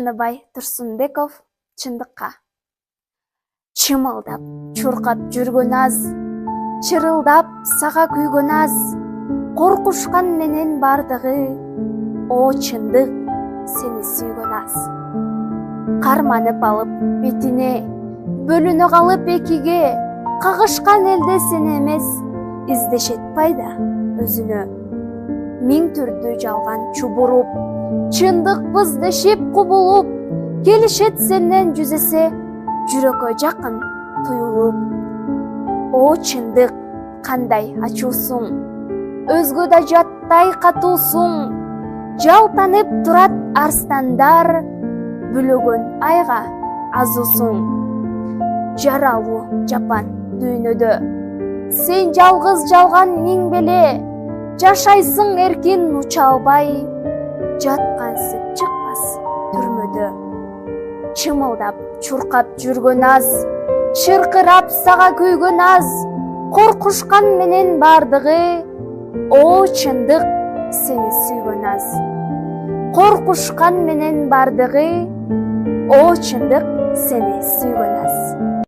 Шыныбай Турсунбеков чындыкка. Чымылдап, чуркап жүргөн аз, чырылдап сага күйгөн аз, коркушкан менен бардыгы, о чындык сени сүйгөн аз. Карманып алып бетине, бөлүнө калып экиге, кагышкан элде сени эмес, издешет пайда өзүнө. Миң түрдүү жалган чубуруп, чындыкпыз дешип кубулуп, келишет сенден жүз эсе, жүрөккө жакын туюлуп. О чындык кандай ачуусуң, өзгө да жаттай катуусуң, жалтанып турат арстандар, бүлөгөн айга азуусуң. Жаралуу жапан дүйнөдө, сен жалгыз жалган миң беле, жашайсың эркин уча албай, жаткансып чыкпас түрмөдө. Чымылдап, чуркап жүргөн аз, чыркырап сага күйгөн аз, коркушкан менен бардыгы, о чындык сени сүйгөн аз. Коркушкан менен бардыгы, о чындык сени сүйгөн аз.